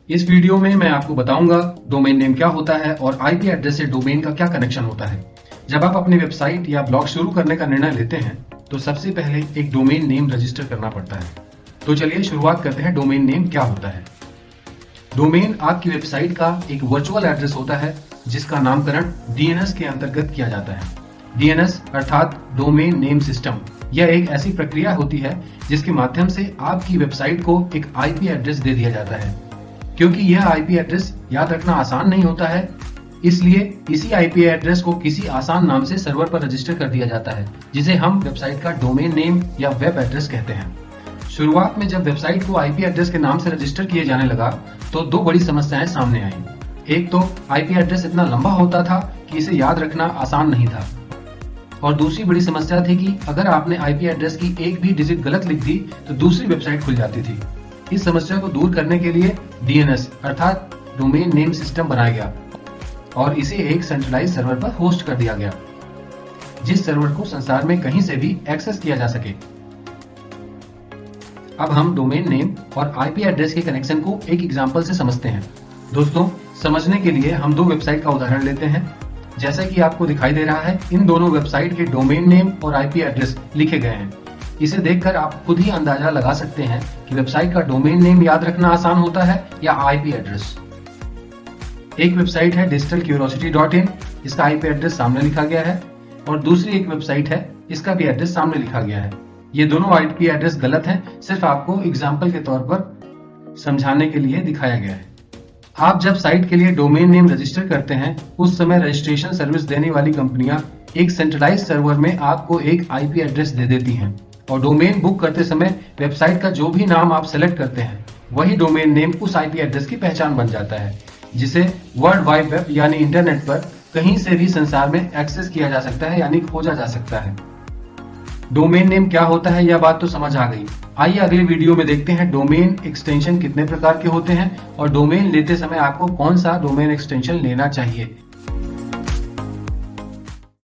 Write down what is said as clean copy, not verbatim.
इस वीडियो में मैं आपको बताऊंगा डोमेन नेम क्या होता है और आईपी एड्रेस से डोमेन का क्या कनेक्शन होता है। जब आप अपनी वेबसाइट या ब्लॉग शुरू करने का निर्णय लेते हैं तो सबसे पहले एक डोमेन नेम रजिस्टर करना पड़ता है। तो चलिए शुरुआत करते हैं। डोमेन नेम क्या होता है? डोमेन आपकी वेबसाइट का एक वर्चुअल एड्रेस होता है जिसका नामकरण डीएनएस के अंतर्गत किया जाता है। डीएनएस अर्थात डोमेन नेम सिस्टम, यह एक ऐसी प्रक्रिया होती है जिसके माध्यम से आपकी वेबसाइट को एक आईपी एड्रेस दे दिया जाता है। क्योंकि यह आईपी एड्रेस याद रखना आसान नहीं होता है, इसलिए इसी आईपी एड्रेस को किसी आसान नाम से सर्वर पर रजिस्टर कर दिया जाता है, जिसे हम वेबसाइट का डोमेन नेम या वेब एड्रेस कहते हैं। शुरुआत में जब वेबसाइट को आईपी एड्रेस के नाम से रजिस्टर किए जाने लगा तो दो बड़ी समस्याएं सामने आई। एक तो आईपी एड्रेस इतना लंबा होता था कि इसे याद रखना आसान नहीं था, और दूसरी बड़ी समस्या थी कि अगर आपने आईपी एड्रेस की एक भी डिजिट गलत लिख दी तो दूसरी वेबसाइट खुल जाती थी। इस समस्या को दूर करने के लिए डीएनएस अर्थात डोमेन नेम सिस्टम बनाया गया और इसे एक सेंट्रलाइज सर्वर पर होस्ट कर दिया गया, जिस सर्वर को संसार में कहीं से भी एक्सेस किया जा सके। अब हम डोमेन नेम और आईपी एड्रेस के कनेक्शन को एक एग्जांपल से समझते हैं। दोस्तों, समझने के लिए हम दो वेबसाइट का उदाहरण लेते हैं। जैसा कि आपको दिखाई दे रहा है, इन दोनों वेबसाइट के डोमेन नेम और आईपी एड्रेस लिखे गए हैं। इसे देखकर आप खुद ही अंदाजा लगा सकते हैं कि वेबसाइट का डोमेन नेम याद रखना आसान होता है या आईपी एड्रेस। एक वेबसाइट है digitalcuriosity.in, इसका आईपी एड्रेस सामने लिखा गया है, और दूसरी एक वेबसाइट है, इसका भी एड्रेस सामने लिखा गया है। ये दोनों आईपी एड्रेस गलत हैं, सिर्फ आपको एग्जाम्पल के तौर पर समझाने के लिए दिखाया गया है। आप जब साइट के लिए डोमेन नेम रजिस्टर करते हैं, उस समय रजिस्ट्रेशन सर्विस देने वाली कंपनियां एक सेंट्रलाइज सर्वर में आपको एक आईपी एड्रेस दे देती हैं, और डोमेन बुक करते समय वेबसाइट का जो भी नाम आप सेलेक्ट करते हैं वही डोमेन नेम उस आईपी एड्रेस की पहचान बन जाता है, जिसे वर्ल्ड वाइड वेब यानी इंटरनेट पर कहीं से भी संसार में एक्सेस किया जा सकता है यानी खोजा जा सकता है। डोमेन नेम क्या होता है यह बात तो समझ आ गई। आइए अगले वीडियो में देखते हैं डोमेन एक्सटेंशन कितने प्रकार के होते हैं और डोमेन लेते समय आपको कौन सा डोमेन एक्सटेंशन लेना चाहिए।